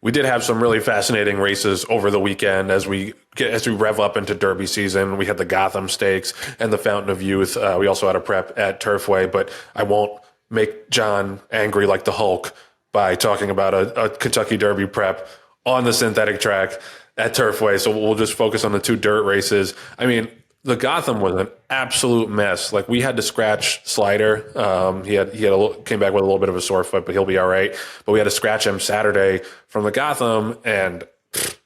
we did have some really fascinating races over the weekend as we rev up into Derby season. We had the Gotham Stakes and the Fountain of Youth. We also had a prep at Turfway, but I won't make John angry like the Hulk by talking about a Kentucky Derby prep on the synthetic track at Turfway. So we'll just focus on the two dirt races. I mean, the Gotham was an absolute mess. Like, we had to scratch Slider. Came back with a little bit of a sore foot, but he'll be all right. But we had to scratch him Saturday from the Gotham, and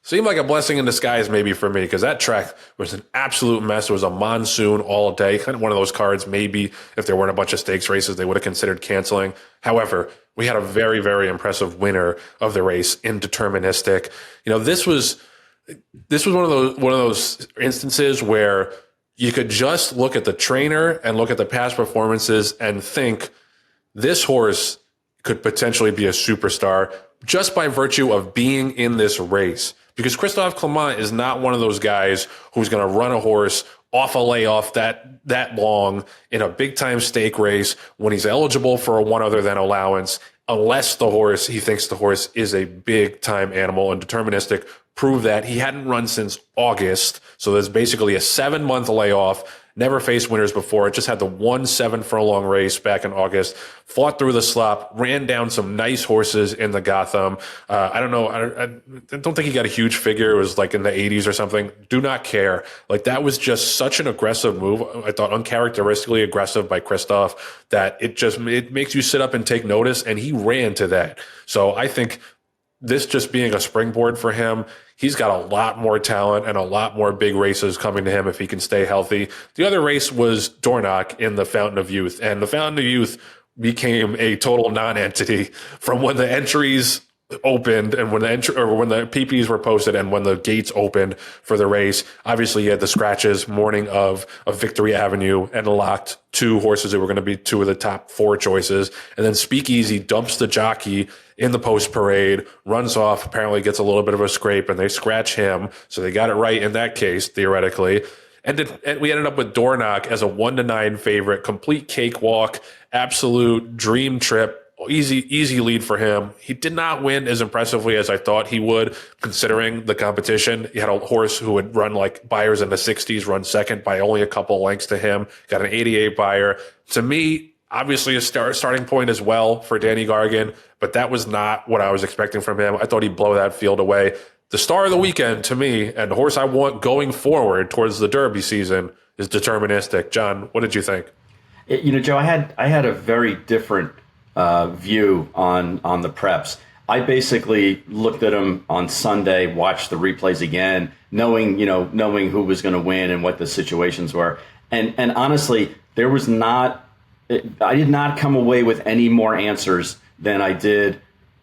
seemed like a blessing in disguise maybe for me, because that track was an absolute mess. It was a monsoon all day. Kind of one of those cards, maybe if there weren't a bunch of stakes races, they would have considered canceling. However, we had a very, very impressive winner of the race in Deterministic. This was one of those instances where you could just look at the trainer and look at the past performances and think this horse could potentially be a superstar just by virtue of being in this race. Because Christophe Clement is not one of those guys who's going to run a horse off a layoff that long in a big time stake race when he's eligible for a one other than allowance, unless he thinks the horse is a big time animal. And Deterministic proved that. He hadn't run since August, so there's basically a 7-month layoff. Never faced winners before. It just had the 1-7 furlong race back in August. Fought through the slop, ran down some nice horses in the Gotham. I don't know. I don't think he got a huge figure. It was like in the 80s or something. Do not care. Like, that was just such an aggressive move. I thought uncharacteristically aggressive by Christophe, that it makes you sit up and take notice, and he ran to that. So I think this just being a springboard for him, he's got a lot more talent and a lot more big races coming to him if he can stay healthy. The other race was Dornoch in the Fountain of Youth, and the Fountain of Youth became a total non-entity from when the entries opened and when the PPs were posted and when the gates opened for the race. Obviously, you had the scratches morning of Victory Avenue and locked two horses that were going to be two of the top 4 choices. And then Speakeasy dumps the jockey in the post parade, runs off, apparently gets a little bit of a scrape, and they scratch him. So they got it right in that case, theoretically. And we ended up with Dornoch as a 1-9 favorite, complete cakewalk, absolute dream trip. Easy lead for him. He did not win as impressively as I thought he would, considering the competition. He had a horse who would run like Buyers in the 60s, run second by only a couple lengths to him. Got an 88 Buyer. To me, obviously a starting point as well for Danny Gargan, but that was not what I was expecting from him. I thought he'd blow that field away. The star of the weekend to me, and the horse I want going forward towards the Derby season, is Deterministic. John, what did you think? Joe, I had a very different view on the preps. I basically looked at them on Sunday, watched the replays again, knowing who was going to win and what the situations were. And honestly, I did not come away with any more answers than I did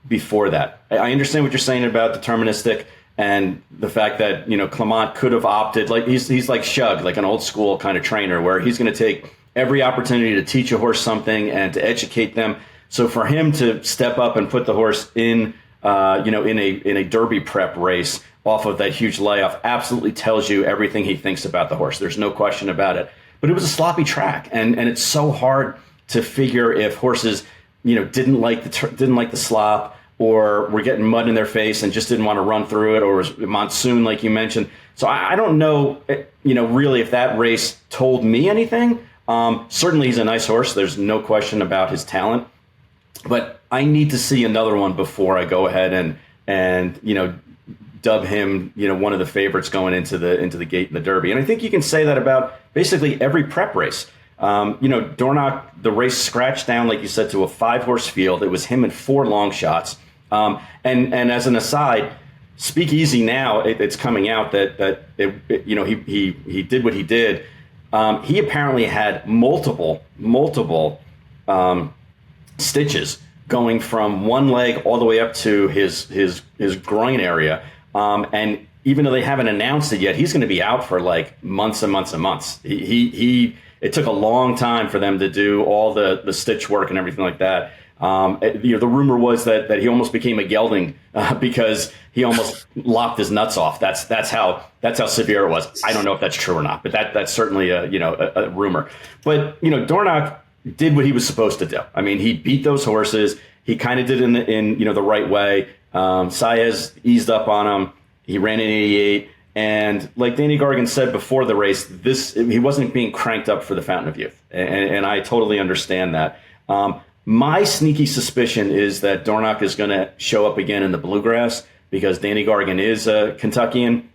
before that. I understand what you're saying about Deterministic and the fact that, Clement could have opted, like he's like Shug, like an old school kind of trainer where he's going to take every opportunity to teach a horse something and to educate them. So for him to step up and put the horse in a Derby prep race off of that huge layoff absolutely tells you everything he thinks about the horse. There's no question about it. But it was a sloppy track, and it's so hard to figure if horses, didn't like the slop, or were getting mud in their face and just didn't want to run through it, or was monsoon like you mentioned. So I don't know, really if that race told me anything. Certainly he's a nice horse. There's no question about his talent. But I need to see another one before I go ahead and dub him, one of the favorites going into the gate in the Derby. And I think you can say that about basically every prep race. Dornoch, the race scratched down, like you said, to a 5-horse field. It was him and 4 long shots. And as an aside, Speakeasy now, it's coming out that he did what he did. He apparently had multiple stitches going from one leg all the way up to his groin area. And even though they haven't announced it yet, he's going to be out for like months and months and months. It took a long time for them to do all the stitch work and everything like that. The rumor was that he almost became a gelding because he almost lopped his nuts off. That's how severe it was. I don't know if that's true or not, but that's certainly a rumor. But Dornoch did what he was supposed to do. I mean, he beat those horses. He kind of did it in the right way. Saez eased up on him. He ran in 88. And like Danny Gargan said before the race, he wasn't being cranked up for the Fountain of Youth. And I totally understand that. My sneaky suspicion is that Dornoch is going to show up again in the Bluegrass because Danny Gargan is a Kentuckian.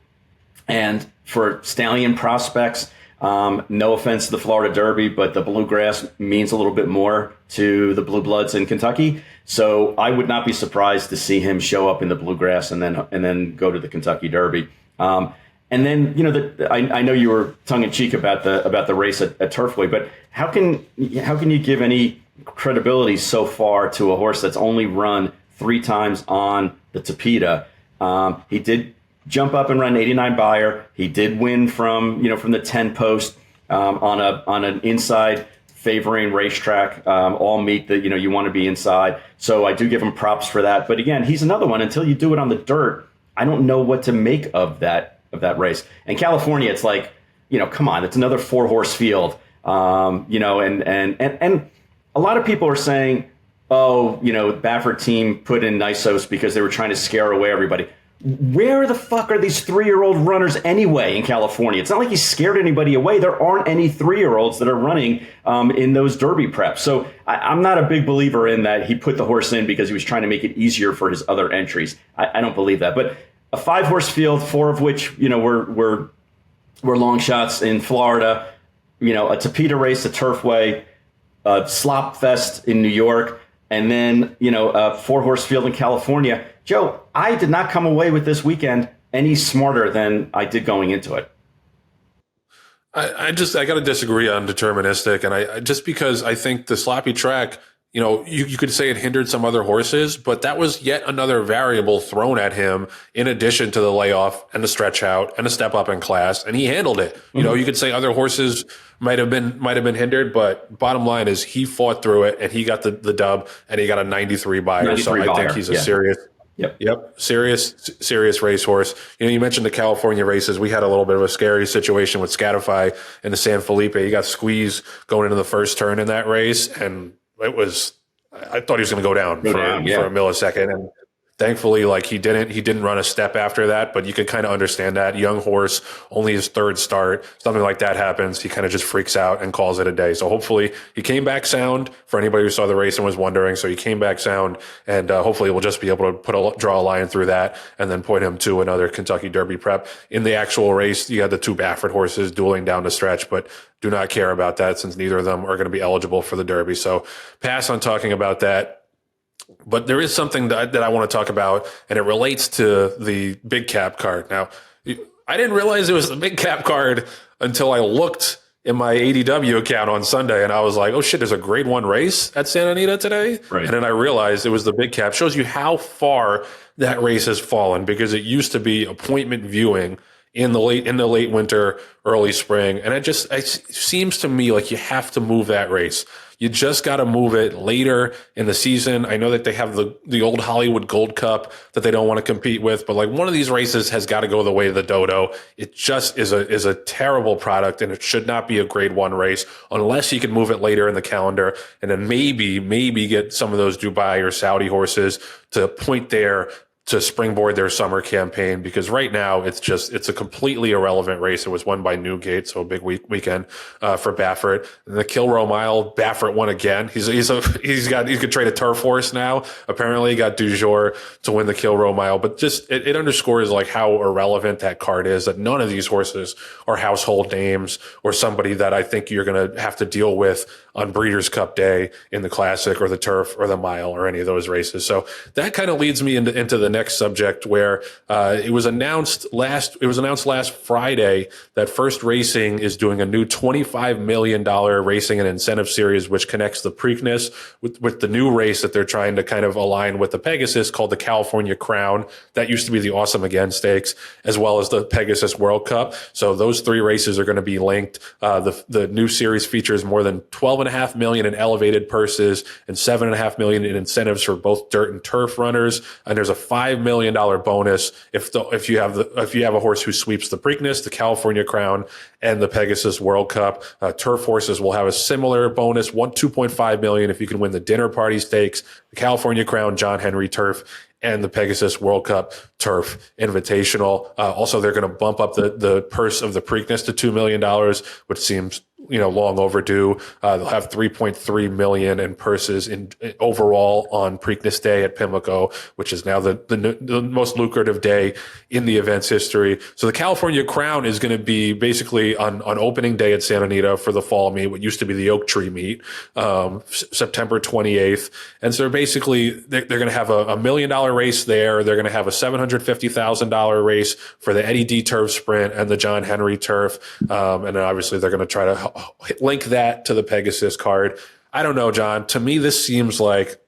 And for stallion prospects, no offense to the Florida Derby, but the Bluegrass means a little bit more to the Blue Bloods in Kentucky. So I would not be surprised to see him show up in the Bluegrass and then go to the Kentucky Derby. And then, I know you were tongue in cheek about the race at Turfway, but how can you give any credibility so far to a horse that's only run 3 times on the Tapeta? He did jump up and run 89 Beyer. He did win from the 10 post on an inside favoring racetrack, all meet that you want to be inside. So I do give him props for that. But again, he's another one. Until you do it on the dirt, I don't know what to make of that race. And California, it's like, come on, it's another 4-horse field. And a lot of people are saying, Baffert team put in Nisos because they were trying to scare away everybody. Where the fuck are these 3-year-old runners anyway in California? It's not like he scared anybody away. There aren't any 3-year-olds that are running in those Derby preps. So I'm not a big believer in that he put the horse in because he was trying to make it easier for his other entries. I don't believe that. But a 5-horse field, 4 of which were long shots in Florida. A Tapeta race, a Turfway, a Slop Fest in New York, and then a 4-horse field in California. Joe, I did not come away with this weekend any smarter than I did going into it. I got to disagree on deterministic, and I just because I think the sloppy track, you could say it hindered some other horses, but that was yet another variable thrown at him in addition to the layoff and the stretch out and the step up in class, and he handled it. Mm-hmm. You could say other horses might have been hindered, but bottom line is he fought through it and he got the dub and he got a 93 Beyer. So I think he's a serious. Yep. Serious racehorse. You mentioned the California races. We had a little bit of a scary situation with Scatify in the San Felipe. He got squeezed going into the first turn in that race, and I thought he was going to go down for a millisecond. And thankfully, he didn't run a step after that, but you could kind of understand that. Young horse, only his 3rd start, something like that happens. He kind of just freaks out and calls it a day. So hopefully he came back sound for anybody who saw the race and was wondering. So he came back sound, and hopefully we'll just be able to draw a line through that and then point him to another Kentucky Derby prep. In the actual race, you had the 2 Baffert horses dueling down the stretch, but do not care about that since neither of them are going to be eligible for the Derby. So pass on talking about that. But there is something that I want to talk about, and it relates to the big cap card. Now, I didn't realize it was the big cap card until I looked in my ADW account on Sunday, and I was like, oh shit, there's a grade 1 race at Santa Anita today? Right. And then I realized it was the big cap. Shows you how far that race has fallen, because it used to be appointment viewing in the late winter, early spring. And it seems to me like you have to move that race. You just got to move it later in the season. I know that they have the old Hollywood Gold Cup that they don't want to compete with, but one of these races has got to go the way of the Dodo. It just is a terrible product, and it should not be a grade 1 race unless you can move it later in the calendar and then maybe get some of those Dubai or Saudi horses to point there to springboard their summer campaign, because right now it's a completely irrelevant race. It was won by Newgate, so a big weekend for Baffert. And the Kilroe Mile, Baffert won again. He could trade a turf horse now. Apparently, he got du jour to win the Kilroe Mile, but just it underscores how irrelevant that card is. That none of these horses are household names or somebody that I think you're going to have to deal with on Breeders' Cup Day in the Classic or the Turf or the Mile or any of those races. So that kind of leads me into the next subject, where it was announced last Friday that First Racing is doing a new $25 million racing and incentive series, which connects the Preakness with the new race that they're trying to kind of align with the Pegasus, called the California Crown. That used to be the Awesome Again Stakes, as well as the Pegasus World Cup. So those 3 races are going to be linked. The new series features more than $12.5 million in elevated purses and $7.5 million in incentives for both dirt and turf runners. And there's a $5 million bonus if you have a horse who sweeps the Preakness, the California Crown, and the Pegasus World Cup. Turf horses will have a similar bonus, $2.5 million if you can win the Dinner Party Stakes, the California Crown, John Henry Turf, and the Pegasus World Cup Turf Invitational. Also, they're going to bump up the purse of the Preakness to $2 million, which seems long overdue. They'll have 3.3 million in purses in overall on Preakness Day at Pimlico, which is now the most lucrative day in the event's history. So the California Crown is going to be basically on opening day at Santa Anita for the fall meet, what used to be the Oak Tree meet, September 28th. And so basically they're going to have a $1 million race there. They're going to have a $750,000 race for the Eddie D Turf Sprint and the John Henry Turf. And then obviously they're going to try to link that to the Pegasus card. I don't know, John. To me, this seems like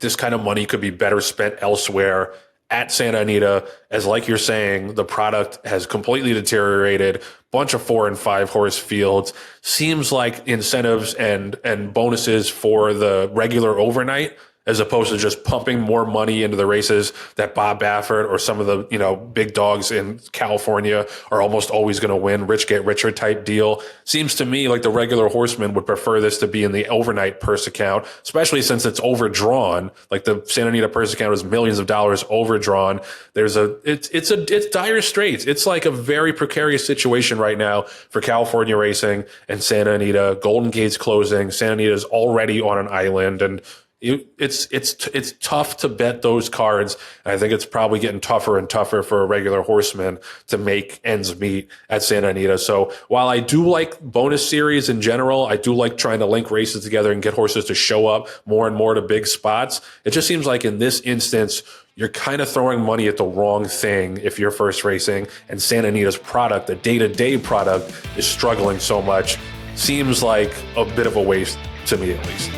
this kind of money could be better spent elsewhere at Santa Anita, as like you're saying, the product has completely deteriorated. Bunch of 4 and 5 horse fields. Seems like incentives and bonuses for the regular overnight, as opposed to just pumping more money into the races that Bob Baffert or some of the big dogs in California are almost always going to win. Rich get richer type deal. Seems to me like the regular horseman would prefer this to be in the overnight purse account, especially since it's overdrawn. Like the Santa Anita purse account is millions of dollars overdrawn. It's dire straits. It's like a very precarious situation right now for California racing and Santa Anita. Golden Gate's closing. Santa Anita is already on an island, and it's tough to bet those cards. And I think it's probably getting tougher and tougher for a regular horseman to make ends meet at Santa Anita. So while I do like bonus series in general, I do like trying to link races together and get horses to show up more and more to big spots. It just seems like in this instance, you're kind of throwing money at the wrong thing if you're first racing, and Santa Anita's product, the day-to-day product, is struggling so much. Seems like a bit of a waste to me, at least.